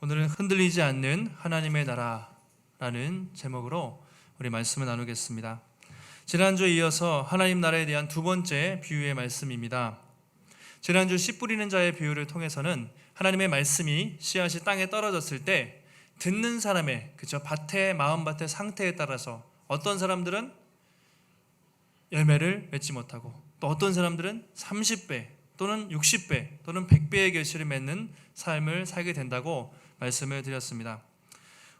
오늘은 흔들리지 않는 하나님의 나라라는 제목으로 우리 말씀을 나누겠습니다. 지난주에 이어서 하나님 나라에 대한 두 번째 비유의 말씀입니다. 지난주 씨 뿌리는 자의 비유를 통해서는 하나님의 말씀이 씨앗이 땅에 떨어졌을 때 듣는 사람의 밭의 마음밭의 상태에 따라서 어떤 사람들은 열매를 맺지 못하고 또 어떤 사람들은 30배 또는 60배 또는 100배의 결실을 맺는 삶을 살게 된다고 말씀을 드렸습니다.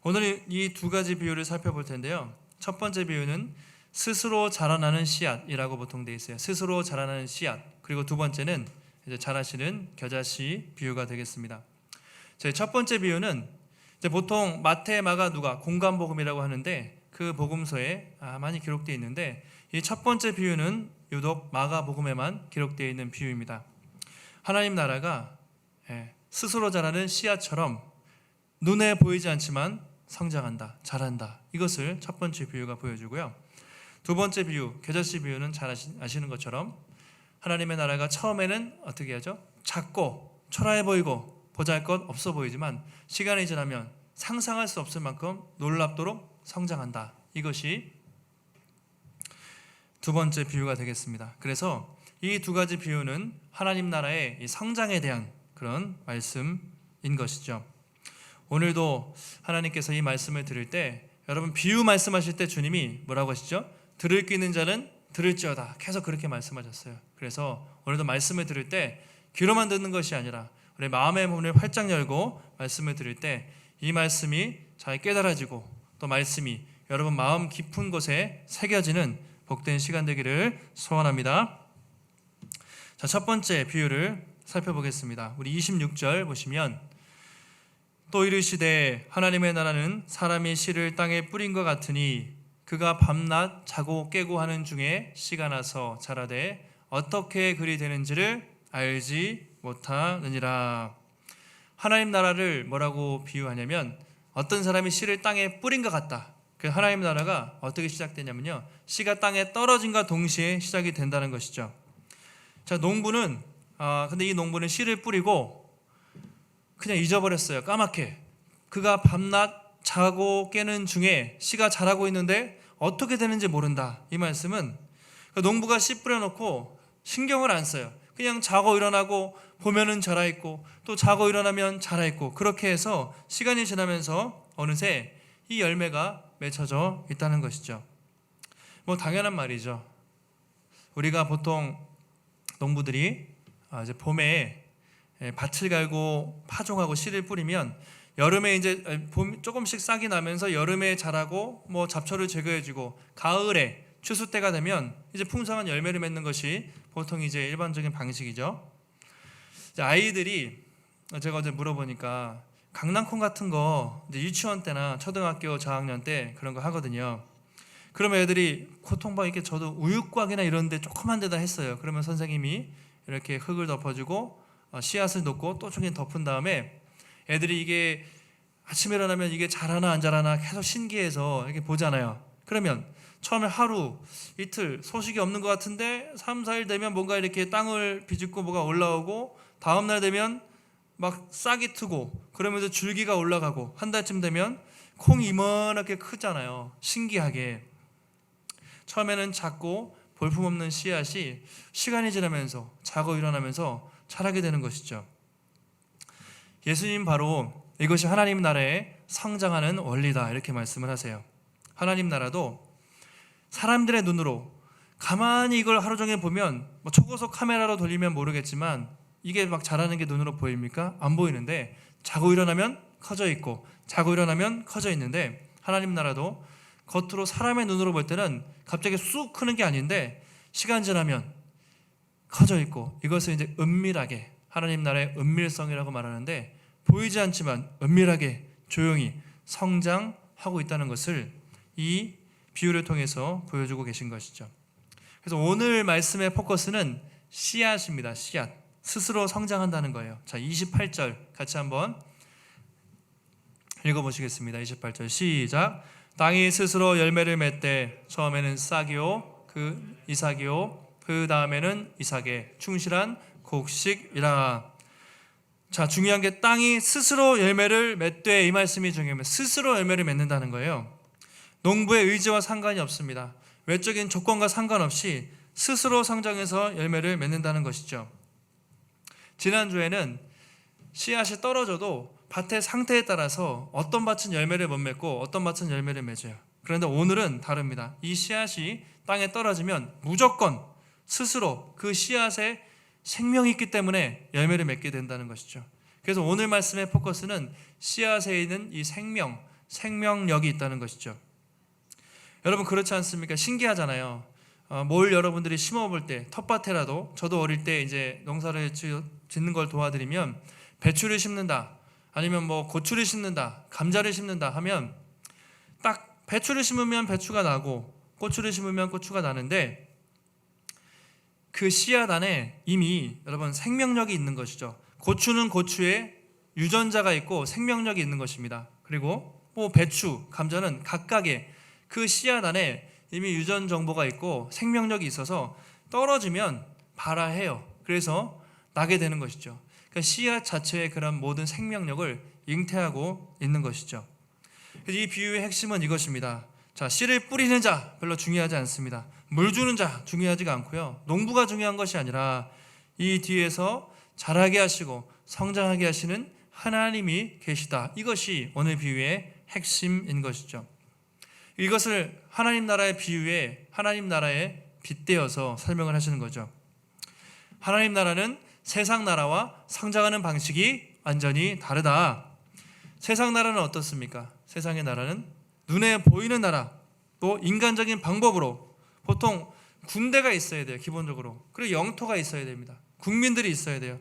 오늘 이 두 가지 비유를 살펴볼 텐데요. 첫 번째 비유는 스스로 자라나는 씨앗이라고 보통 되어 있어요. 스스로 자라나는 씨앗. 그리고 두 번째는 이제 자라시는 겨자씨 비유가 되겠습니다. 첫 번째 비유는 이제 보통 마태, 마가, 누가 공관복음이라고 하는데 그 복음서에 많이 기록되어 있는데 이 첫 번째 비유는 유독 마가복음에만 기록되어 있는 비유입니다. 하나님 나라가 스스로 자라는 씨앗처럼 눈에 보이지 않지만 성장한다, 자란다. 이것을 첫 번째 비유가 보여주고요. 두 번째 비유, 겨자씨 비유는 잘 아시는 것처럼 하나님의 나라가 처음에는 어떻게 하죠? 작고 초라해 보이고 보잘것 없어 보이지만 시간이 지나면 상상할 수 없을 만큼 놀랍도록 성장한다. 이것이 두 번째 비유가 되겠습니다. 그래서 이 두 가지 비유는 하나님 나라의 이 성장에 대한 그런 말씀인 것이죠. 오늘도 하나님께서 이 말씀을 들을 때 여러분 비유 말씀하실 때 주님이 뭐라고 하시죠? 들을 귀 있는 자는 들을지어다. 계속 그렇게 말씀하셨어요. 그래서 오늘도 말씀을 들을 때 귀로만 듣는 것이 아니라 우리 마음의 문을 활짝 열고 말씀을 들을 때 이 말씀이 잘 깨달아지고 또 말씀이 여러분 마음 깊은 곳에 새겨지는 복된 시간 되기를 소원합니다. 자, 첫 번째 비유를 살펴보겠습니다. 우리 26절 보시면 또 이르시되 하나님의 나라는 사람이 씨를 땅에 뿌린 것 같으니 그가 밤낮 자고 깨고 하는 중에 씨가 나서 자라되 어떻게 그리 되는지를 알지 못하느니라. 하나님 나라를 뭐라고 비유하냐면 어떤 사람이 씨를 땅에 뿌린 것 같다. 그 하나님 나라가 어떻게 시작되냐면요, 씨가 땅에 떨어진과 동시에 시작이 된다는 것이죠. 자, 농부는 근데 이 농부는 씨를 뿌리고 그냥 잊어버렸어요. 까맣게. 그가 밤낮 자고 깨는 중에 씨가 자라고 있는데 어떻게 되는지 모른다. 이 말씀은 농부가 씨 뿌려놓고 신경을 안 써요. 그냥 자고 일어나고 보면은 자라있고 또 자고 일어나면 자라있고 그렇게 해서 시간이 지나면서 어느새 이 열매가 맺혀져 있다는 것이죠. 뭐 당연한 말이죠. 우리가 보통 농부들이 이제 봄에 밭을 갈고 파종하고 씨를 뿌리면 여름에 이제 조금씩 싹이 나면서 여름에 자라고 뭐 잡초를 제거해주고 가을에 추수 때가 되면 이제 풍성한 열매를 맺는 것이 보통 이제 일반적인 방식이죠. 아이들이 제가 어제 물어보니까 강낭콩 같은 거 이제 유치원 때나 초등학교 저학년 때 그런 거 하거든요. 그러면 애들이 고통방 이렇게 저도 우유곽이나 이런 데 조그만 데다 했어요. 그러면 선생님이 이렇게 흙을 덮어주고 씨앗을 놓고 또 조금 덮은 다음에 애들이 이게 아침에 일어나면 이게 자라나 안 자라나 계속 신기해서 이렇게 보잖아요. 그러면 처음에 하루 이틀 소식이 없는 것 같은데 3, 4일 되면 뭔가 이렇게 땅을 비집고 뭐가 올라오고 다음날 되면 막 싹이 트고 그러면서 줄기가 올라가고 한 달쯤 되면 콩이 이만하게 크잖아요. 신기하게. 처음에는 작고 볼품없는 씨앗이 시간이 지나면서 자고 일어나면서 자라게 되는 것이죠. 예수님 바로 이것이 하나님 나라의 성장하는 원리다 이렇게 말씀을 하세요. 하나님 나라도 사람들의 눈으로 가만히 이걸 하루 종일 보면 뭐 초고속 카메라로 돌리면 모르겠지만 이게 막 자라는 게 눈으로 보입니까? 안 보이는데 자고 일어나면 커져 있고 자고 일어나면 커져 있는데 하나님 나라도 겉으로 사람의 눈으로 볼 때는 갑자기 쑥 크는 게 아닌데 시간 지나면 커져 있고 이것을 이제 은밀하게 하나님 나라의 은밀성이라고 말하는데 보이지 않지만 은밀하게 조용히 성장하고 있다는 것을 이 비유를 통해서 보여주고 계신 것이죠. 그래서 오늘 말씀의 포커스는 씨앗입니다. 씨앗. 스스로 성장한다는 거예요. 자, 28절 같이 한번 읽어보시겠습니다. 28절 시작. 땅이 스스로 열매를 맺되 처음에는 싹이요 그 이삭이요 그 다음에는 이삭의 충실한 곡식이라. 자, 중요한 게 땅이 스스로 열매를 맺되, 이 말씀이 중요합니다. 스스로 열매를 맺는다는 거예요. 농부의 의지와 상관이 없습니다. 외적인 조건과 상관없이 스스로 성장해서 열매를 맺는다는 것이죠. 지난주에는 씨앗이 떨어져도 밭의 상태에 따라서 어떤 밭은 열매를 못 맺고 어떤 밭은 열매를 맺어요. 그런데 오늘은 다릅니다. 이 씨앗이 땅에 떨어지면 무조건 스스로 그 씨앗에 생명이 있기 때문에 열매를 맺게 된다는 것이죠. 그래서 오늘 말씀의 포커스는 씨앗에 있는 이 생명력이 있다는 것이죠. 여러분, 그렇지 않습니까? 신기하잖아요. 뭘 여러분들이 심어볼 때, 텃밭에라도, 저도 어릴 때 이제 농사를 짓는 걸 도와드리면 배추를 심는다, 아니면 뭐 고추를 심는다, 감자를 심는다 하면 딱 배추를 심으면 배추가 나고 고추를 심으면 고추가 나는데, 그 씨앗 안에 이미 여러분 생명력이 있는 것이죠. 고추는 고추에 유전자가 있고 생명력이 있는 것입니다. 그리고 뭐 배추, 감자는 각각의 그 씨앗 안에 이미 유전 정보가 있고 생명력이 있어서 떨어지면 발아해요. 그래서 나게 되는 것이죠. 그러니까 씨앗 자체의 그런 모든 생명력을 잉태하고 있는 것이죠. 이 비유의 핵심은 이것입니다. 자, 씨를 뿌리는 자 별로 중요하지 않습니다. 물 주는 자 중요하지가 않고요. 농부가 중요한 것이 아니라 이 뒤에서 자라게 하시고 성장하게 하시는 하나님이 계시다. 이것이 오늘 비유의 핵심인 것이죠. 이것을 하나님 나라의 비유에 하나님 나라에 빗대어서 설명을 하시는 거죠. 하나님 나라는 세상 나라와 성장하는 방식이 완전히 다르다. 세상 나라는 어떻습니까? 세상의 나라는 눈에 보이는 나라, 또 인간적인 방법으로 보통 군대가 있어야 돼요. 기본적으로. 그리고 영토가 있어야 됩니다. 국민들이 있어야 돼요.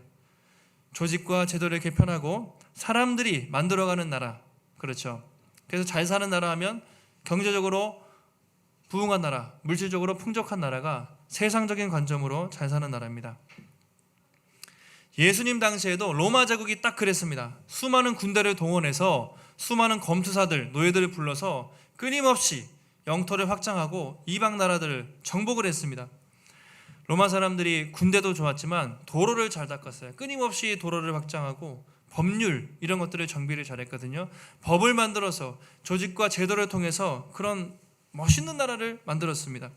조직과 제도를 개편하고 사람들이 만들어가는 나라. 그렇죠. 그래서 잘 사는 나라 하면 경제적으로 부흥한 나라, 물질적으로 풍족한 나라가 세상적인 관점으로 잘 사는 나라입니다. 예수님 당시에도 로마 제국이 딱 그랬습니다. 수많은 군대를 동원해서 수많은 검투사들, 노예들을 불러서 끊임없이 영토를 확장하고 이방 나라들을 정복을 했습니다. 로마 사람들이 군대도 좋았지만 도로를 잘 닦았어요. 끊임없이 도로를 확장하고 법률 이런 것들을 정비를 잘했거든요. 법을 만들어서 조직과 제도를 통해서 그런 멋있는 나라를 만들었습니다.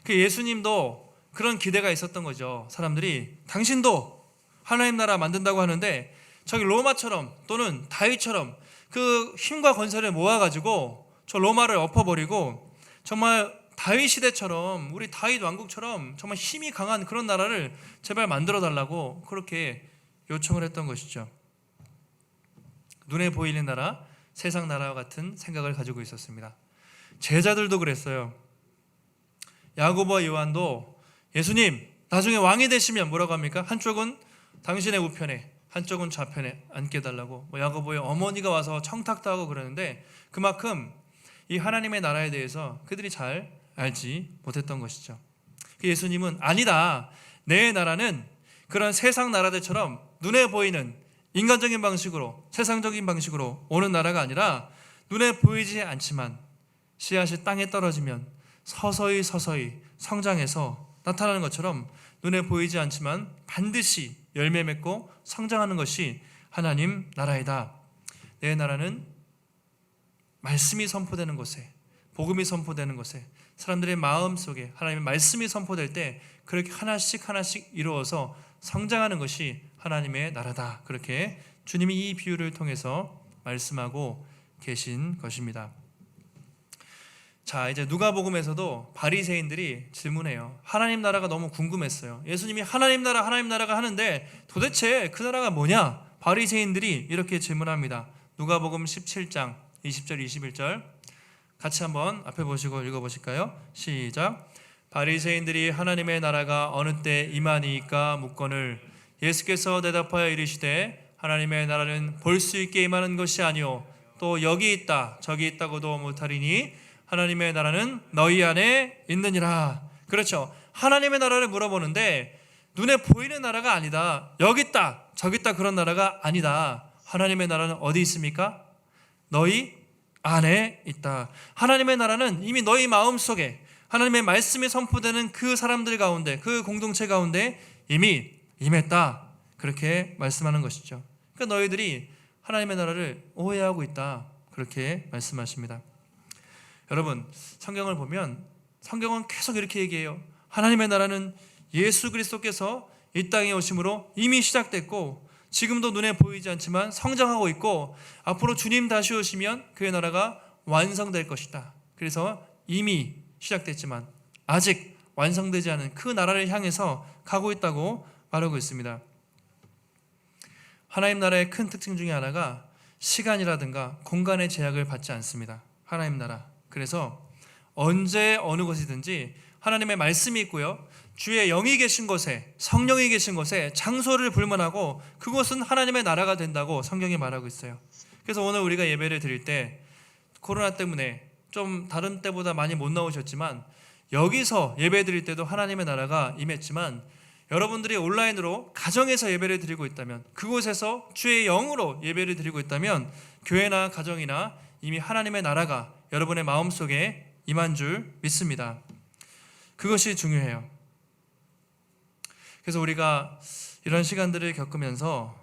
그 예수님도 그런 기대가 있었던 거죠. 사람들이 당신도 하나님 나라 만든다고 하는데 저기 로마처럼 또는 다윗처럼 그 힘과 권세를 모아가지고 저 로마를 엎어버리고 정말 다윗 시대처럼 우리 다윗 왕국처럼 정말 힘이 강한 그런 나라를 제발 만들어 달라고 그렇게 요청을 했던 것이죠. 눈에 보이는 나라, 세상 나라와 같은 생각을 가지고 있었습니다. 제자들도 그랬어요. 야고보와 요한도 예수님 나중에 왕이 되시면 뭐라고 합니까? 한쪽은 당신의 우편에 한쪽은 좌편에 앉게 해달라고 야고보의 어머니가 와서 청탁도 하고 그러는데 그만큼 이 하나님의 나라에 대해서 그들이 잘 알지 못했던 것이죠. 예수님은 아니다. 내 나라는 그런 세상 나라들처럼 눈에 보이는 인간적인 방식으로 세상적인 방식으로 오는 나라가 아니라 눈에 보이지 않지만 씨앗이 땅에 떨어지면 서서히 성장해서 나타나는 것처럼 눈에 보이지 않지만 반드시 열매 맺고 성장하는 것이 하나님 나라이다. 내 나라는 말씀이 선포되는 곳에, 복음이 선포되는 곳에, 사람들의 마음 속에 하나님의 말씀이 선포될 때 그렇게 하나씩 이루어서 성장하는 것이 하나님의 나라다. 그렇게 주님이 이 비유를 통해서 말씀하고 계신 것입니다. 자, 이제 누가복음에서도 바리새인들이 질문해요. 하나님 나라가 너무 궁금했어요. 예수님이 하나님 나라가 하는데 도대체 그 나라가 뭐냐? 바리새인들이 이렇게 질문합니다. 누가복음 17장 20절 21절 같이 한번 앞에 보시고 읽어보실까요? 시작. 바리새인들이 하나님의 나라가 어느 때 임하니이까 묻거늘 예수께서 대답하여 이르시되 하나님의 나라는 볼 수 있게 임하는 것이 아니요 또 여기 있다 저기 있다고도 못하리니 하나님의 나라는 너희 안에 있느니라. 그렇죠. 하나님의 나라를 물어보는데 눈에 보이는 나라가 아니다. 여기 있다 저기 있다 그런 나라가 아니다. 하나님의 나라는 어디 있습니까? 너희 안에 있다. 하나님의 나라는 이미 너희 마음속에 하나님의 말씀이 선포되는 그 사람들 가운데 그 공동체 가운데 이미 임했다. 그렇게 말씀하는 것이죠. 그러니까 너희들이 하나님의 나라를 오해하고 있다, 그렇게 말씀하십니다. 여러분, 성경을 보면 성경은 계속 이렇게 얘기해요. 하나님의 나라는 예수 그리스도께서 이 땅에 오심으로 이미 시작됐고 지금도 눈에 보이지 않지만 성장하고 있고 앞으로 주님 다시 오시면 그의 나라가 완성될 것이다. 그래서 이미 시작됐지만 아직 완성되지 않은 그 나라를 향해서 가고 있다고 말하고 있습니다. 하나님 나라의 큰 특징 중에 하나가 시간이라든가 공간의 제약을 받지 않습니다. 하나님 나라. 그래서 언제 어느 곳이든지 하나님의 말씀이 있고요, 주의 영이 계신 곳에, 성령이 계신 곳에 장소를 불문하고 그곳은 하나님의 나라가 된다고 성경이 말하고 있어요. 그래서 오늘 우리가 예배를 드릴 때 코로나 때문에 좀 다른 때보다 많이 못 나오셨지만 여기서 예배 드릴 때도 하나님의 나라가 임했지만 여러분들이 온라인으로 가정에서 예배를 드리고 있다면, 그곳에서 주의 영으로 예배를 드리고 있다면 교회나 가정이나 이미 하나님의 나라가 여러분의 마음속에 임한 줄 믿습니다. 그것이 중요해요. 그래서 우리가 이런 시간들을 겪으면서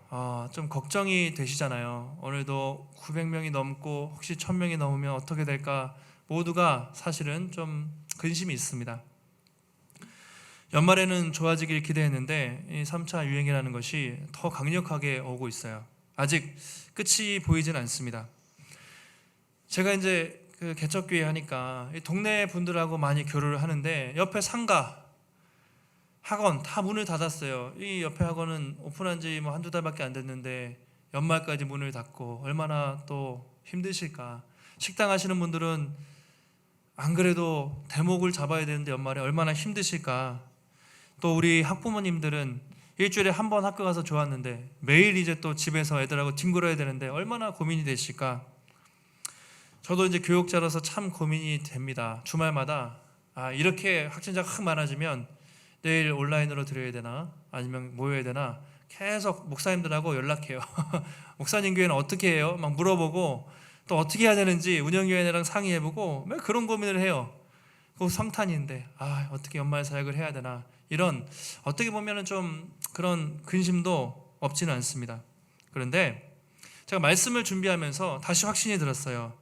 좀 걱정이 되시잖아요. 오늘도 900명이 넘고 혹시 1000명이 넘으면 어떻게 될까, 모두가 사실은 좀 근심이 있습니다. 연말에는 좋아지길 기대했는데 이 3차 유행이라는 것이 더 강력하게 오고 있어요. 아직 끝이 보이진 않습니다. 제가 이제 그 개척교회 하니까 동네 분들하고 많이 교류를 하는데 옆에 상가, 학원 다 문을 닫았어요. 이 옆에 학원은 오픈한 지 뭐 한두 달밖에 안 됐는데 연말까지 문을 닫고 얼마나 또 힘드실까. 식당 하시는 분들은 안 그래도 대목을 잡아야 되는데 연말에 얼마나 힘드실까. 또 우리 학부모님들은 일주일에 한 번 학교 가서 좋았는데 매일 이제 또 집에서 애들하고 뒹굴어야 되는데 얼마나 고민이 되실까. 저도 이제 교육자로서 참 고민이 됩니다. 주말마다 이렇게 확진자가 확 많아지면 내일 온라인으로 드려야 되나 아니면 모여야 되나 계속 목사님들하고 연락해요. 목사님 교회는 어떻게 해요? 막 물어보고 또 어떻게 해야 되는지 운영위원회랑 상의해보고 왜 그런 고민을 해요. 그 성탄인데 어떻게 연말 사역을 해야 되나, 이런 어떻게 보면 좀 그런 근심도 없지는 않습니다. 그런데 제가 말씀을 준비하면서 다시 확신이 들었어요.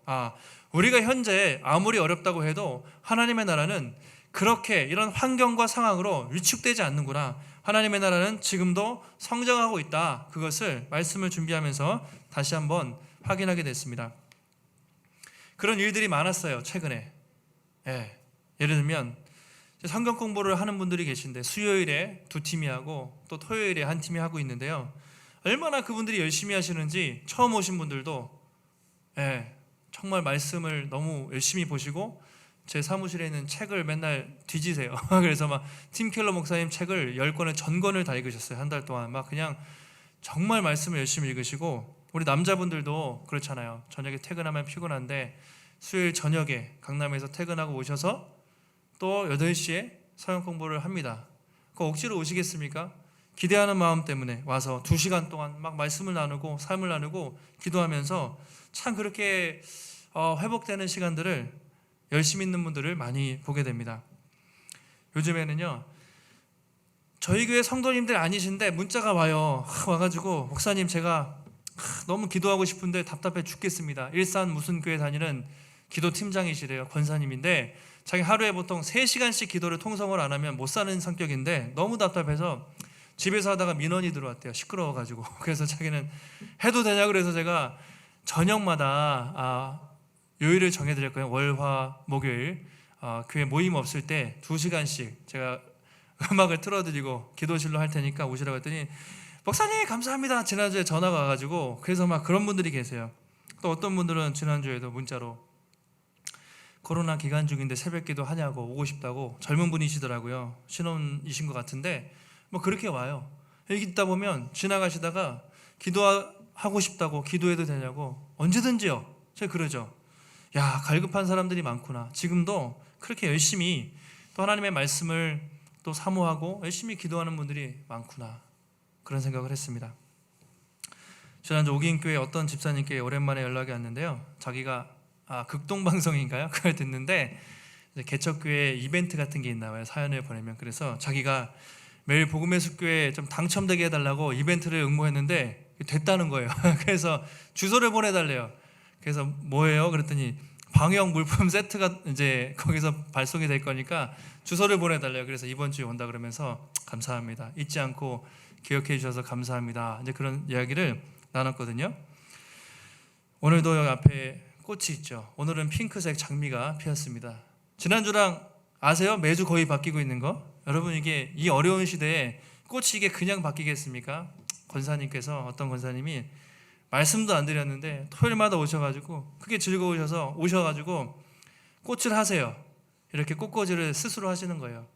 우리가 현재 아무리 어렵다고 해도 하나님의 나라는 그렇게 이런 환경과 상황으로 위축되지 않는구나. 하나님의 나라는 지금도 성장하고 있다. 그것을 말씀을 준비하면서 다시 한번 확인하게 됐습니다. 그런 일들이 많았어요, 최근에. 예를 들면 성경 공부를 하는 분들이 계신데 수요일에 2팀이 하고 또 토요일에 한 팀이 하고 있는데요. 얼마나 그분들이 열심히 하시는지 처음 오신 분들도 정말 말씀을 너무 열심히 보시고 제 사무실에 있는 책을 맨날 뒤지세요. 그래서 막 팀켈러 목사님 책을 10권을 전권을 다 읽으셨어요. 한 달 동안 막 그냥 정말 말씀을 열심히 읽으시고, 우리 남자분들도 그렇잖아요. 저녁에 퇴근하면 피곤한데 수요일 저녁에 강남에서 퇴근하고 오셔서 또 8시에 성경 공부를 합니다. 그거 억지로 오시겠습니까? 기대하는 마음 때문에 와서 2시간 동안 막 말씀을 나누고 삶을 나누고 기도하면서 참 그렇게 회복되는 시간들을 열심히 있는 분들을 많이 보게 됩니다. 요즘에는요, 저희 교회 성도님들 아니신데 문자가 와가지고 목사님 제가 너무 기도하고 싶은데 답답해 죽겠습니다. 일산 무슨 교회 다니는 기도팀장이시래요. 권사님인데 자기 하루에 보통 3시간씩 기도를 통성을 안 하면 못 사는 성격인데 너무 답답해서 집에서 하다가 민원이 들어왔대요. 시끄러워가지고. 그래서 자기는 해도 되냐 그래서 제가 저녁마다 요일을 정해드렸고요. 월, 화, 목요일 교회 모임 없을 때 2시간씩 제가 음악을 틀어드리고 기도실로 할 테니까 오시라고 했더니 목사님 감사합니다. 지난주에 전화가 와가지고 그래서 막 그런 분들이 계세요. 또 어떤 분들은 지난주에도 문자로 코로나 기간 중인데 새벽기도 하냐고 오고 싶다고, 젊은 분이시더라고요. 신혼이신 것 같은데 뭐 그렇게 와요. 여기 있다 보면 지나가시다가 기도하고 싶다고, 기도해도 되냐고, 언제든지요. 제가 그러죠. 야, 갈급한 사람들이 많구나. 지금도 그렇게 열심히 또 하나님의 말씀을 또 사모하고 열심히 기도하는 분들이 많구나, 그런 생각을 했습니다. 지난주 오기인교회 어떤 집사님께 오랜만에 연락이 왔는데요. 자기가 극동방송인가요? 그걸 듣는데 개척교회 이벤트 같은 게 있나 봐요. 사연을 보내면. 그래서 자기가 매일 복음의 숲교회에 좀 당첨되게 해달라고 이벤트를 응모했는데 됐다는 거예요. 그래서 주소를 보내달래요. 그래서 뭐예요? 그랬더니 방역 물품 세트가 이제 거기서 발송이 될 거니까 주소를 보내달래요. 그래서 이번 주에 온다 그러면서 감사합니다. 잊지 않고 기억해 주셔서 감사합니다. 이제 그런 이야기를 나눴거든요. 오늘도 여기 앞에 꽃이 있죠. 오늘은 핑크색 장미가 피었습니다. 지난주랑 아세요? 매주 거의 바뀌고 있는 거. 여러분, 이게 이 어려운 시대에 꽃이 이게 그냥 바뀌겠습니까? 권사님께서, 어떤 권사님이 말씀도 안 드렸는데 토요일마다 오셔가지고 그게 즐거우셔서 오셔가지고 꽃을 하세요. 이렇게 꽃꽂이를 스스로 하시는 거예요.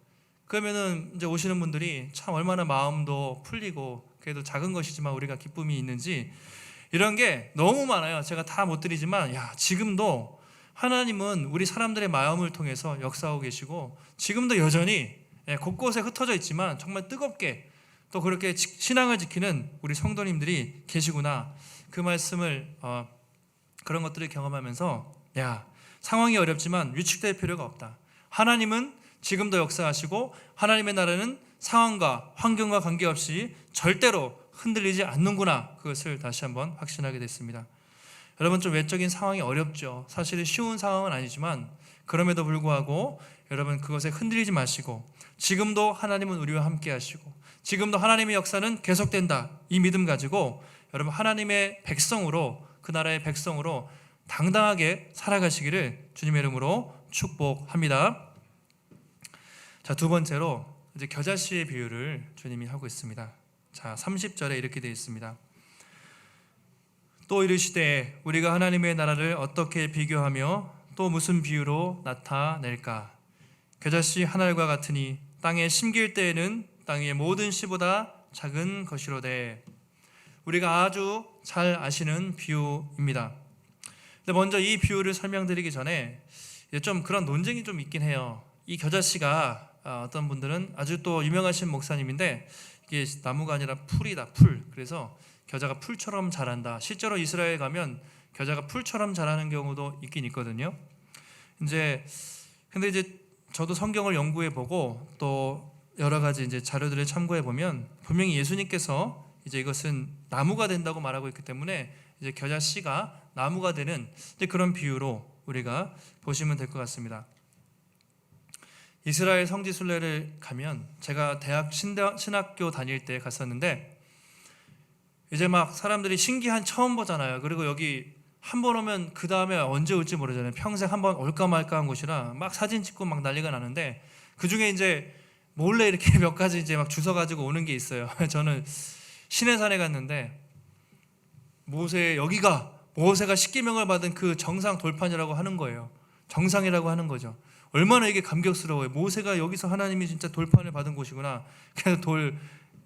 그러면은 이제 오시는 분들이 참 얼마나 마음도 풀리고, 그래도 작은 것이지만 우리가 기쁨이 있는지, 이런 게 너무 많아요. 제가 다 못 드리지만 지금도 하나님은 우리 사람들의 마음을 통해서 역사하고 계시고, 지금도 여전히 곳곳에 흩어져 있지만 정말 뜨겁게 또 그렇게 신앙을 지키는 우리 성도님들이 계시구나. 그 말씀을 그런 것들을 경험하면서 상황이 어렵지만 위축될 필요가 없다. 하나님은 지금도 역사하시고 하나님의 나라는 상황과 환경과 관계없이 절대로 흔들리지 않는구나. 그것을 다시 한번 확신하게 됐습니다. 여러분, 좀 외적인 상황이 어렵죠. 사실은 쉬운 상황은 아니지만 그럼에도 불구하고 여러분, 그것에 흔들리지 마시고 지금도 하나님은 우리와 함께 하시고 지금도 하나님의 역사는 계속된다. 이 믿음 가지고 여러분, 하나님의 백성으로, 그 나라의 백성으로 당당하게 살아가시기를 주님의 이름으로 축복합니다. 자, 두 번째로 이제 겨자씨의 비유를 주님이 하고 있습니다. 자, 30절에 이렇게 되어 있습니다. 또 이르시되 우리가 하나님의 나라를 어떻게 비교하며 또 무슨 비유로 나타낼까? 겨자씨 한 알과 같으니 땅에 심길 때에는 땅 위의 모든 씨보다 작은 것이로되. 우리가 아주 잘 아시는 비유입니다. 근데 먼저 이 비유를 설명드리기 전에 좀 그런 논쟁이 좀 있긴 해요. 이 겨자씨가 어떤 분들은 아주 또 유명하신 목사님인데 이게 나무가 아니라 풀이다, 풀. 그래서 겨자가 풀처럼 자란다. 실제로 이스라엘 가면 겨자가 풀처럼 자라는 경우도 있긴 있거든요. 근데 이제 저도 성경을 연구해 보고 또 여러 가지 이제 자료들을 참고해 보면 분명히 예수님께서 이제 이것은 나무가 된다고 말하고 있기 때문에 이제 겨자 씨가 나무가 되는 이제 그런 비유로 우리가 보시면 될 것 같습니다. 이스라엘 성지 순례를 가면, 제가 대학 신학교 다닐 때 갔었는데 이제 막 사람들이 신기한 처음 보잖아요. 그리고 여기 한 번 오면 그 다음에 언제 올지 모르잖아요. 평생 한 번 올까 말까 한 곳이라 막 사진 찍고 막 난리가 나는데, 그 중에 이제 몰래 이렇게 몇 가지 이제 막 주워 가지고 오는 게 있어요. 저는 시내산에 갔는데 여기가 모세가 십계명을 받은 그 정상 돌판이라고 하는 거예요. 정상이라고 하는 거죠. 얼마나 이게 감격스러워요. 모세가 여기서 하나님이 진짜 돌판을 받은 곳이구나. 그래서 돌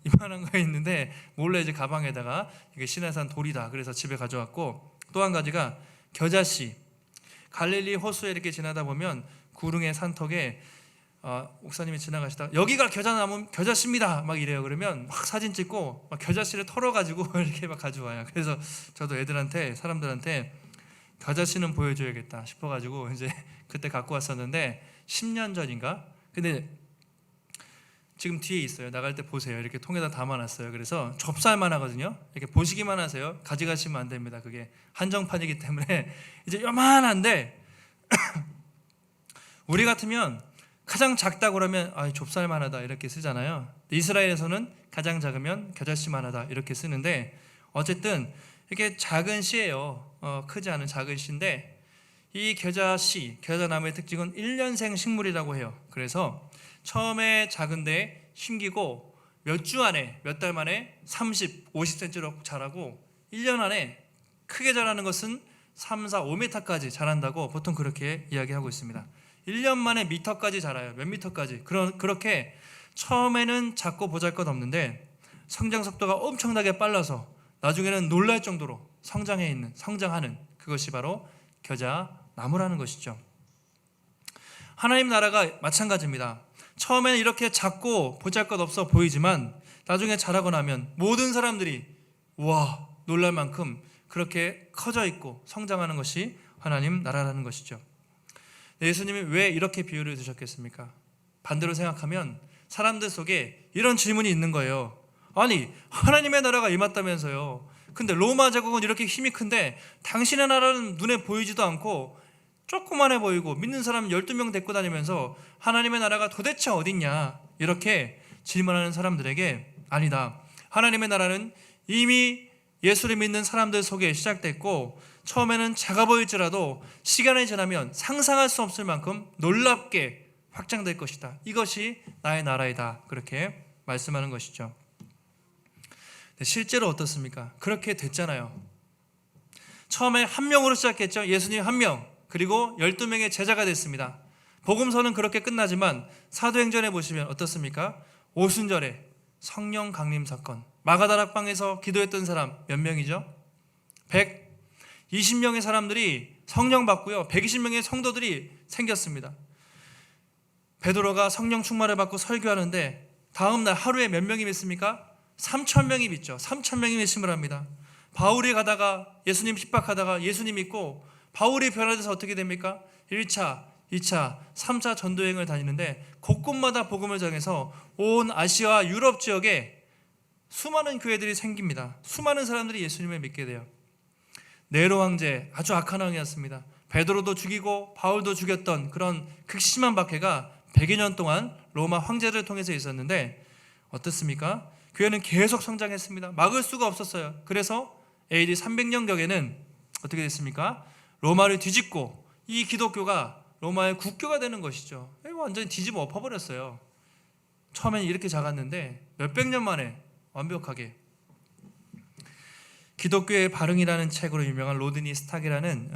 이만한 거 있는데 몰래 이제 가방에다가 이게 시내산 돌이다. 그래서 집에 가져왔고, 또 한 가지가 겨자씨. 갈릴리 호수에 이렇게 지나다 보면 구릉의 산턱에 목사님이 지나가시다 여기가 겨자씨입니다 막 이래요. 그러면 막 사진 찍고 막 겨자씨를 털어가지고 이렇게 막 가져와요. 그래서 저도 사람들한테 겨자씨는 보여줘야겠다 싶어가지고 이제 그때 갖고 왔었는데 10년 전인가. 근데 지금 뒤에 있어요. 나갈 때 보세요. 이렇게 통에다 담아놨어요. 그래서 접살만 하거든요. 이렇게 보시기만 하세요. 가져가시면 안 됩니다. 그게 한정판이기 때문에 이제 요만한데 우리 같으면 가장 작다고 그러면 좁쌀만 하다 이렇게 쓰잖아요. 이스라엘에서는 가장 작으면 겨자씨만 하다 이렇게 쓰는데, 어쨌든 이렇게 작은 씨예요. 크지 않은 작은 씨인데, 이 겨자씨, 겨자나무의 특징은 1년생 식물이라고 해요. 그래서 처음에 작은데 심기고 몇 달 만에 30, 50cm로 자라고 1년 안에 크게 자라는 것은 3, 4, 5m까지 자란다고 보통 그렇게 이야기하고 있습니다. 1년 만에 미터까지 자라요. 몇 미터까지. 그렇게 처음에는 작고 보잘것없는데 성장 속도가 엄청나게 빨라서 나중에는 놀랄 정도로 성장하는 그것이 바로 겨자나무라는 것이죠. 하나님 나라가 마찬가지입니다. 처음에는 이렇게 작고 보잘것없어 보이지만 나중에 자라고 나면 모든 사람들이 우와 놀랄 만큼 그렇게 커져 있고 성장하는 것이 하나님 나라라는 것이죠. 예수님이 왜 이렇게 비유를 드셨겠습니까? 반대로 생각하면 사람들 속에 이런 질문이 있는 거예요. 아니, 하나님의 나라가 임했다면서요. 근데 로마 제국은 이렇게 힘이 큰데 당신의 나라는 눈에 보이지도 않고 조그만해 보이고 믿는 사람 12명 데리고 다니면서 하나님의 나라가 도대체 어딨냐, 이렇게 질문하는 사람들에게 아니다, 하나님의 나라는 이미 예수를 믿는 사람들 속에 시작됐고 처음에는 작아 보일지라도 시간이 지나면 상상할 수 없을 만큼 놀랍게 확장될 것이다. 이것이 나의 나라이다. 그렇게 말씀하는 것이죠. 실제로 어떻습니까? 그렇게 됐잖아요. 처음에 한 명으로 시작했죠. 예수님 한 명, 그리고 12명의 제자가 됐습니다. 복음서는 그렇게 끝나지만 사도행전에 보시면 어떻습니까? 오순절에 성령 강림 사건, 마가다락방에서 기도했던 사람 몇 명이죠? 120명의 사람들이 성령 받고요, 120명의 성도들이 생겼습니다. 베드로가 성령 충만을 받고 설교하는데 다음날 하루에 몇 명이 믿습니까? 3,000명이 믿죠. 3,000명이 믿음을 합니다. 바울이 가다가 예수님 핍박하다가 예수님 믿고 바울이 변화돼서 어떻게 됩니까? 1차, 2차, 3차 전도여행을 다니는데 곳곳마다 복음을 전해서 온 아시아 유럽 지역에 수많은 교회들이 생깁니다. 수많은 사람들이 예수님을 믿게 돼요. 네로 황제, 아주 악한 왕이었습니다. 베드로도 죽이고 바울도 죽였던 그런 극심한 박해가 100여 년 동안 로마 황제를 통해서 있었는데 어떻습니까? 교회는 계속 성장했습니다. 막을 수가 없었어요. 그래서 AD 300년경에는 어떻게 됐습니까? 로마를 뒤집고 이 기독교가 로마의 국교가 되는 것이죠. 완전히 뒤집어 엎어버렸어요. 처음에는 이렇게 작았는데 몇백 년 만에 완벽하게. 기독교의 발흥이라는 책으로 유명한 로드니 스탁이라는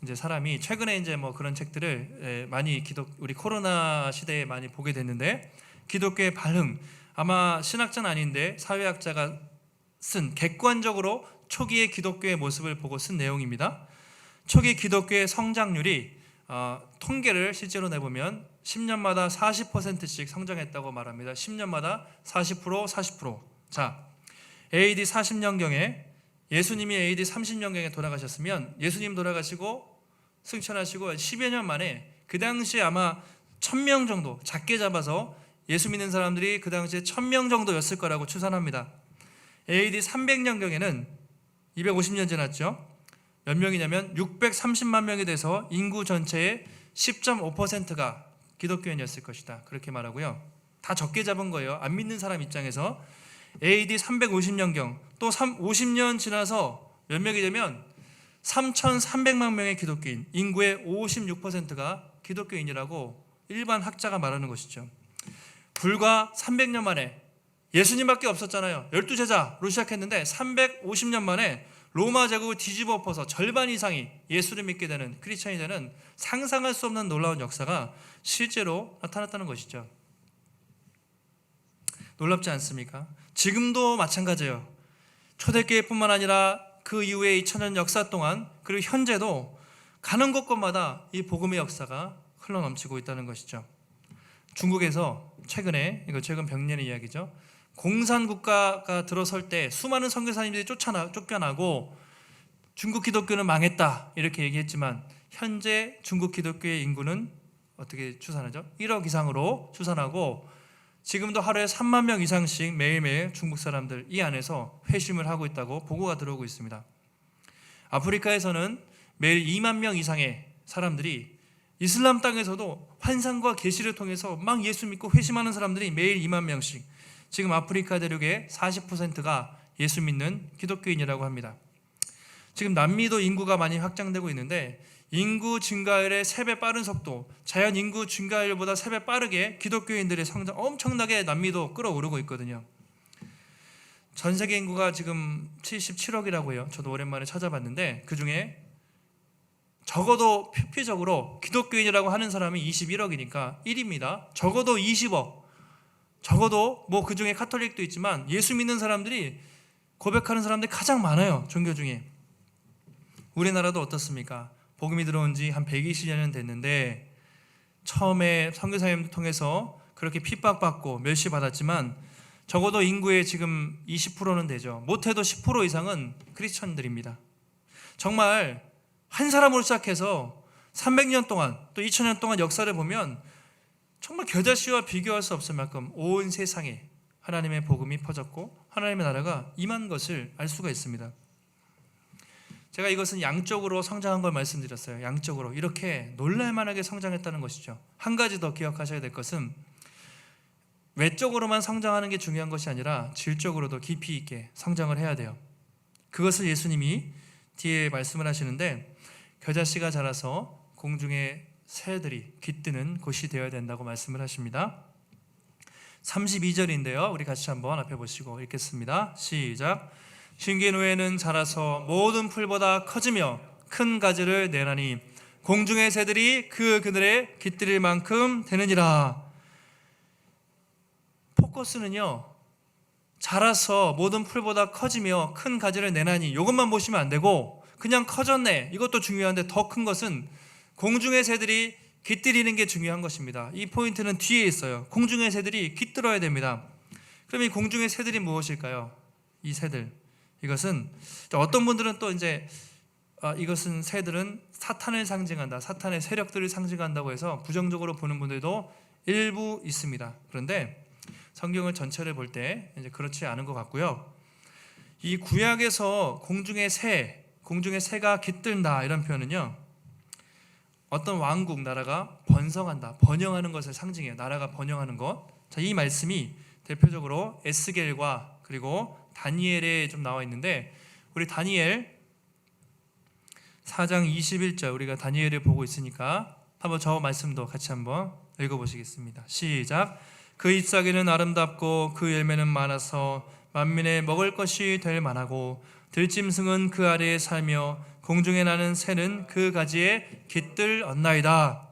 이제 사람이 최근에 이제 뭐 그런 책들을 많이 우리 코로나 시대에 많이 보게 됐는데, 기독교의 발흥, 아마 신학자는 아닌데 사회학자가 쓴, 객관적으로 초기의 기독교의 모습을 보고 쓴 내용입니다. 초기 기독교의 성장률이 통계를 실제로 내보면 10년마다 40%씩 성장했다고 말합니다. 10년마다 40%, 40%. 자, AD 40년경에 예수님이 AD 30년경에 돌아가셨으면 예수님 돌아가시고 승천하시고 10여 년 만에 그 당시에 아마 1,000명 정도, 작게 잡아서 예수 믿는 사람들이 그 당시에 1,000명 정도였을 거라고 추산합니다. AD 300년경에는 250년 지났죠. 몇 명이냐면 630만 명이 돼서 인구 전체의 10.5%가 기독교인이었을 것이다. 그렇게 말하고요. 다 적게 잡은 거예요. 안 믿는 사람 입장에서. AD 350년경 또 50년 지나서 몇 명이 되면 3,300만 명의 기독교인, 인구의 56%가 기독교인이라고 일반 학자가 말하는 것이죠. 불과 300년 만에, 예수님밖에 없었잖아요. 12제자로 시작했는데 350년 만에 로마 제국을 뒤집어 엎어서 절반 이상이 예수를 믿게 되는, 크리스천이 되는 상상할 수 없는 놀라운 역사가 실제로 나타났다는 것이죠. 놀랍지 않습니까? 지금도 마찬가지예요. 초대교회뿐만 아니라 그 이후에 2000년 역사 동안, 그리고 현재도 가는 곳곳마다 이 복음의 역사가 흘러넘치고 있다는 것이죠. 중국에서 최근에, 이거 최근 백년의 이야기죠, 공산국가가 들어설 때 수많은 선교사님들이 쫓겨나고 중국 기독교는 망했다 이렇게 얘기했지만, 현재 중국 기독교의 인구는 어떻게 추산하죠? 1억 이상으로 추산하고 지금도 하루에 3만 명 이상씩 매일매일 중국 사람들 이 안에서 회심을 하고 있다고 보고가 들어오고 있습니다. 아프리카에서는 매일 2만 명 이상의 사람들이, 이슬람 땅에서도 환상과 계시를 통해서 막 예수 믿고 회심하는 사람들이 매일 2만 명씩, 지금 아프리카 대륙의 40%가 예수 믿는 기독교인이라고 합니다. 지금 남미도 인구가 많이 확장되고 있는데 인구 증가율의 3배 빠른 속도, 자연 인구 증가율보다 3배 빠르게 기독교인들의 성장 엄청나게 남미도 끌어오르고 있거든요. 전 세계 인구가 지금 77억이라고 해요. 저도 오랜만에 찾아봤는데 그 중에 적어도 표피적으로 기독교인이라고 하는 사람이 21억이니까 1위입니다. 적어도 20억, 적어도 뭐 그 중에 카톨릭도 있지만 예수 믿는 사람들이, 고백하는 사람들이 가장 많아요. 종교 중에. 우리나라도 어떻습니까? 복음이 들어온 지 한 120년은 됐는데 처음에 선교사님들 통해서 그렇게 핍박받고 멸시받았지만 적어도 인구의 지금 20%는 되죠. 못해도 10% 이상은 크리스천들입니다. 정말 한 사람으로 시작해서 300년 동안 또 2000년 동안 역사를 보면 정말 겨자씨와 비교할 수 없을 만큼 온 세상에 하나님의 복음이 퍼졌고 하나님의 나라가 임한 것을 알 수가 있습니다. 제가 이것은 양적으로 성장한 걸 말씀드렸어요. 양적으로 이렇게 놀랄만하게 성장했다는 것이죠. 한 가지 더 기억하셔야 될 것은 외적으로만 성장하는 게 중요한 것이 아니라 질적으로도 깊이 있게 성장을 해야 돼요. 그것을 예수님이 뒤에 말씀을 하시는데 겨자씨가 자라서 공중의 새들이 깃드는 곳이 되어야 된다고 말씀을 하십니다. 32절인데요. 우리 같이 한번 앞에 보시고 읽겠습니다. 시작. 신긴 후에는 자라서 모든 풀보다 커지며 큰 가지를 내나니 공중의 새들이 그 그늘에 깃들일 만큼 되느니라. 포커스는요, 자라서 모든 풀보다 커지며 큰 가지를 내나니 이것만 보시면 안 되고 그냥 커졌네, 이것도 중요한데 더 큰 것은 공중의 새들이 깃들이는 게 중요한 것입니다. 이 포인트는 뒤에 있어요. 공중의 새들이 깃들어야 됩니다. 그럼 이 공중의 새들이 무엇일까요? 이 새들, 이것은 어떤 분들은 또 이제 이것은 새들은 사탄을 상징한다, 사탄의 세력들을 상징한다고 해서 부정적으로 보는 분들도 일부 있습니다. 그런데 성경을 전체를 볼 때 이제 그렇지 않은 것 같고요. 이 구약에서 공중의 새가 깃든다 이런 표현은요, 어떤 왕국, 나라가 번성한다, 번영하는 것을 상징해요. 나라가 번영하는 것. 자, 이 말씀이 대표적으로 에스겔과 그리고 다니엘에 좀 나와 있는데, 우리 다니엘 4장 21절, 우리가 다니엘을 보고 있으니까 한번 저 말씀도 같이 한번 읽어보시겠습니다. 시작. 그 잎사귀는 아름답고 그 열매는 많아서 만민의 먹을 것이 될 만하고 들짐승은 그 아래에 살며 공중에 나는 새는 그 가지에 깃들 얻나이다.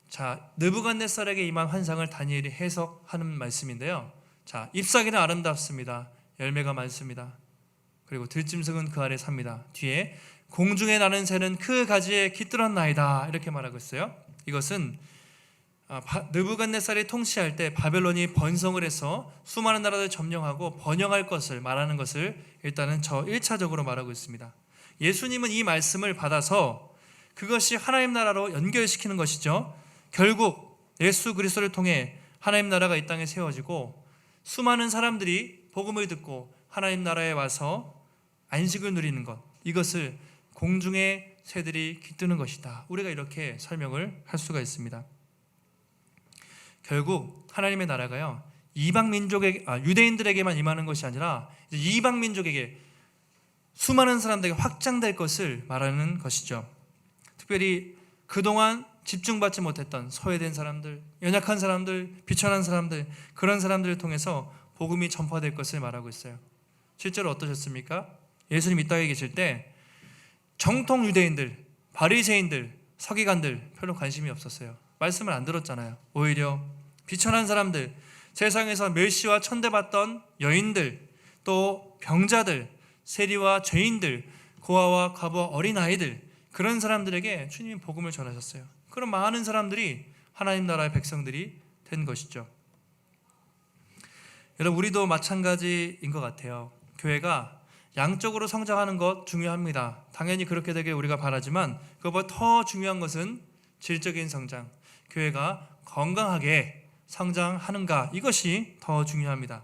자, 느부갓네살에게 임한 환상을 다니엘이 해석하는 말씀인데요. 자, 잎사귀는 아름답습니다. 열매가 많습니다. 그리고 들짐승은 그 아래에 삽니다. 뒤에 공중에 나는 새는 그 가지에 깃들 얻나이다 이렇게 말하고 있어요. 이것은 느부갓네살이 통치할 때 바벨론이 번성을 해서 수많은 나라를 점령하고 번영할 것을 말하는 것을 일단은 1차적으로 말하고 있습니다. 예수님은 이 말씀을 받아서 그것이 하나님 나라로 연결시키는 것이죠. 결국 예수 그리스도를 통해 하나님 나라가 이 땅에 세워지고 수많은 사람들이 복음을 듣고 하나님 나라에 와서 안식을 누리는 것, 이것을 공중의 새들이 깃드는 것이다. 우리가 이렇게 설명을 할 수가 있습니다. 결국 하나님의 나라가요, 이방 민족에게, 유대인들에게만 임하는 것이 아니라 이방 민족에게, 수많은 사람들에게 확장될 것을 말하는 것이죠. 특별히 그동안 집중받지 못했던 소외된 사람들, 연약한 사람들, 비천한 사람들, 그런 사람들을 통해서 복음이 전파될 것을 말하고 있어요. 실제로 어떠셨습니까? 예수님 이 땅에 계실 때 정통 유대인들, 바리새인들, 서기관들 별로 관심이 없었어요. 말씀을 안 들었잖아요. 오히려 비천한 사람들, 세상에서 멸시와 천대받던 여인들, 또 병자들, 세리와 죄인들, 고아와 과부와 어린아이들, 그런 사람들에게 주님이 복음을 전하셨어요. 그런 많은 사람들이 하나님 나라의 백성들이 된 것이죠. 여러분, 우리도 마찬가지인 것 같아요. 교회가 양적으로 성장하는 것 중요합니다. 당연히 그렇게 되길 우리가 바라지만 그것보다 더 중요한 것은 질적인 성장, 교회가 건강하게 성장하는가, 이것이 더 중요합니다.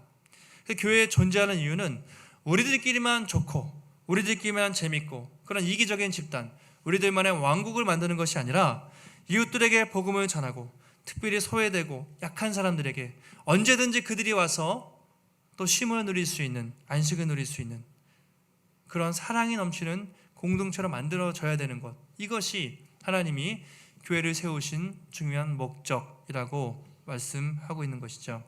교회에 존재하는 이유는 우리들끼리만 좋고 우리들끼리만 재밌고 그런 이기적인 집단, 우리들만의 왕국을 만드는 것이 아니라 이웃들에게 복음을 전하고 특별히 소외되고 약한 사람들에게 언제든지 그들이 와서 또 쉼을 누릴 수 있는, 안식을 누릴 수 있는 그런 사랑이 넘치는 공동체로 만들어져야 되는 것, 이것이 하나님이 교회를 세우신 중요한 목적이라고 말씀하고 있는 것이죠.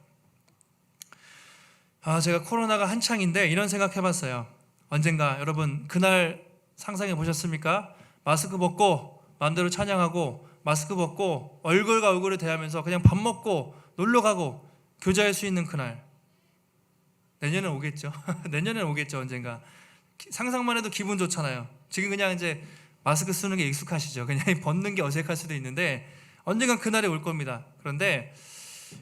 제가 코로나가 한창인데 이런 생각 해봤어요. 언젠가 여러분 그날 상상해 보셨습니까? 마스크 벗고 마음대로 찬양하고 마스크 벗고 얼굴과 얼굴을 대하면서 그냥 밥 먹고 놀러 가고 교제할 수 있는 그날. 내년엔 오겠죠. 내년엔 오겠죠. 언젠가. 상상만 해도 기분 좋잖아요. 지금 그냥 이제 마스크 쓰는 게 익숙하시죠. 그냥 벗는 게 어색할 수도 있는데 언젠간 그날이 올 겁니다. 그런데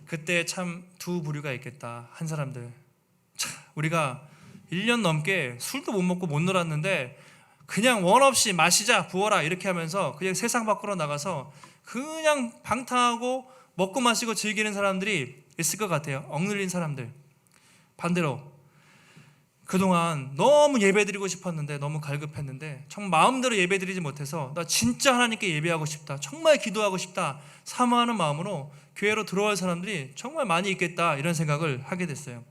그때 참 두 부류가 있겠다. 한 사람들, 우리가 1년 넘게 술도 못 먹고 못 놀았는데 그냥 원 없이 마시자 부어라 이렇게 하면서 그냥 세상 밖으로 나가서 그냥 방탕하고 먹고 마시고 즐기는 사람들이 있을 것 같아요. 억눌린 사람들. 반대로 그동안 너무 예배드리고 싶었는데 너무 갈급했는데 정말 마음대로 예배드리지 못해서 나 진짜 하나님께 예배하고 싶다, 정말 기도하고 싶다 사모하는 마음으로 교회로 들어올 사람들이 정말 많이 있겠다, 이런 생각을 하게 됐어요.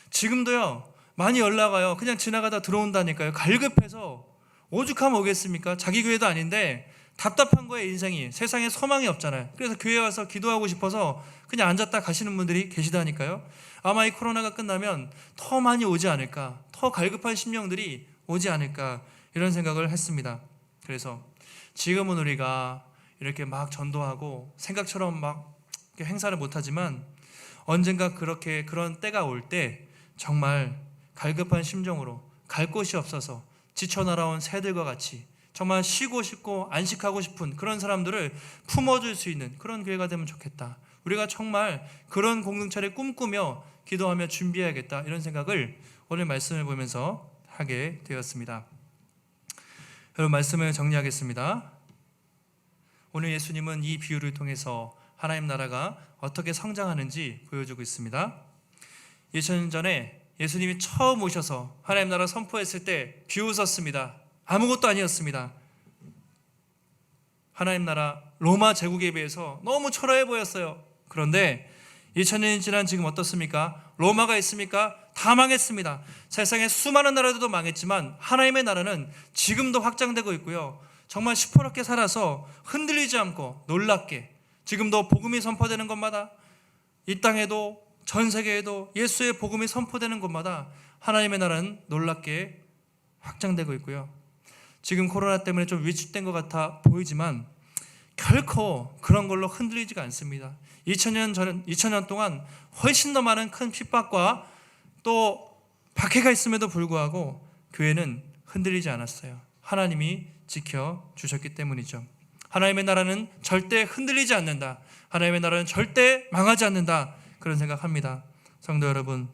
지금도요 많이 연락 와요. 그냥 지나가다 들어온다니까요. 갈급해서 오죽하면 오겠습니까? 자기 교회도 아닌데 답답한 거예요. 인생이, 세상에 소망이 없잖아요. 그래서 교회 와서 기도하고 싶어서 그냥 앉았다 가시는 분들이 계시다니까요. 아마 이 코로나가 끝나면 더 많이 오지 않을까, 더 갈급한 심령들이 오지 않을까, 이런 생각을 했습니다. 그래서 지금은 우리가 이렇게 막 전도하고 생각처럼 막 행사를 못하지만 언젠가 그렇게 그런 때가 올 때 정말 갈급한 심정으로 갈 곳이 없어서 지쳐 날아온 새들과 같이 정말 쉬고 싶고 안식하고 싶은 그런 사람들을 품어줄 수 있는 그런 교회가 되면 좋겠다. 우리가 정말 그런 공동체를 꿈꾸며 기도하며 준비해야겠다, 이런 생각을 오늘 말씀을 보면서 하게 되었습니다. 여러분, 말씀을 정리하겠습니다. 오늘 예수님은 이 비유를 통해서 하나님 나라가 어떻게 성장하는지 보여주고 있습니다. 2000년 전에 예수님이 처음 오셔서 하나님 나라 선포했을 때 비웃었습니다. 아무것도 아니었습니다. 하나님 나라 로마 제국에 비해서 너무 초라해 보였어요. 그런데 2000년이 지난 지금 어떻습니까? 로마가 있습니까? 다 망했습니다. 세상에 수많은 나라들도 망했지만 하나님의 나라는 지금도 확장되고 있고요. 정말 시퍼렇게 살아서 흔들리지 않고 놀랍게 지금도 복음이 선포되는 곳마다, 이 땅에도 전 세계에도 예수의 복음이 선포되는 곳마다 하나님의 나라는 놀랍게 확장되고 있고요. 지금 코로나 때문에 좀 위축된 것 같아 보이지만 결코 그런 걸로 흔들리지가 않습니다. 2000년 동안 훨씬 더 많은 큰 핍박과 또 박해가 있음에도 불구하고 교회는 흔들리지 않았어요. 하나님이 지켜주셨기 때문이죠. 하나님의 나라는 절대 흔들리지 않는다, 하나님의 나라는 절대 망하지 않는다, 그런 생각합니다. 성도 여러분,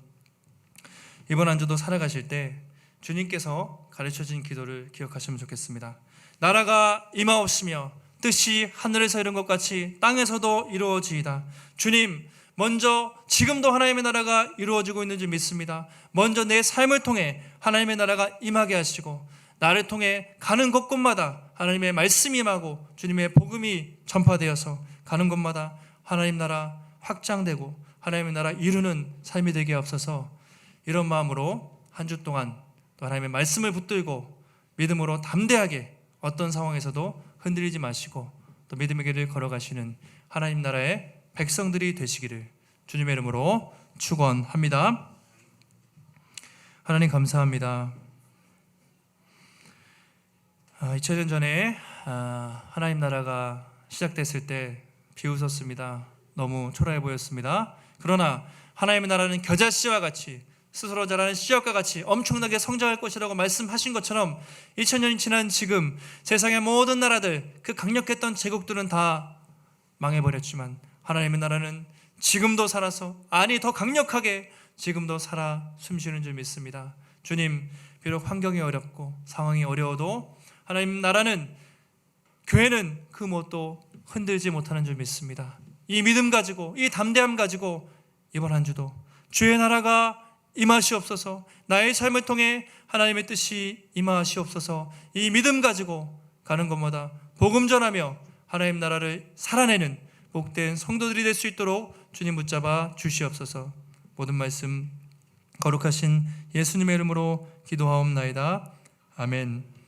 이번 한 주도 살아가실 때 주님께서 가르쳐진 기도를 기억하시면 좋겠습니다. 나라가 임하옵시며 뜻이 하늘에서 이룬 것 같이 땅에서도 이루어지이다. 주님, 먼저 지금도 하나님의 나라가 이루어지고 있는 줄 믿습니다. 먼저 내 삶을 통해 하나님의 나라가 임하게 하시고 나를 통해 가는 곳곳마다 하나님의 말씀이 임하고 주님의 복음이 전파되어서 가는 곳마다 하나님 나라 확장되고 하나님의 나라 이루는 삶이 되게 하옵소서. 이런 마음으로 한 주 동안 또 하나님의 말씀을 붙들고 믿음으로 담대하게 어떤 상황에서도 흔들리지 마시고 또 믿음의 길을 걸어가시는 하나님 나라의 백성들이 되시기를 주님의 이름으로 축원합니다. 하나님 감사합니다. 2000년 전에 하나님 나라가 시작됐을 때 비웃었습니다. 너무 초라해 보였습니다. 그러나 하나님의 나라는 겨자씨와 같이 스스로 자라는 씨앗과 같이 엄청나게 성장할 것이라고 말씀하신 것처럼 2000년이 지난 지금 세상의 모든 나라들, 그 강력했던 제국들은 다 망해버렸지만 하나님의 나라는 지금도 살아서, 아니 더 강력하게 지금도 살아 숨쉬는 줄 믿습니다. 주님, 비록 환경이 어렵고 상황이 어려워도 하나님 나라는, 교회는 그 무엇도 흔들지 못하는 줄 믿습니다. 이 믿음 가지고, 이 담대함 가지고 이번 한 주도 주의 나라가 임하시옵소서, 나의 삶을 통해 하나님의 뜻이 임하시옵소서, 이 믿음 가지고 가는 곳마다 복음 전하며 하나님 나라를 살아내는 복된 성도들이 될 수 있도록 주님 붙잡아 주시옵소서. 모든 말씀 거룩하신 예수님의 이름으로 기도하옵나이다. 아멘.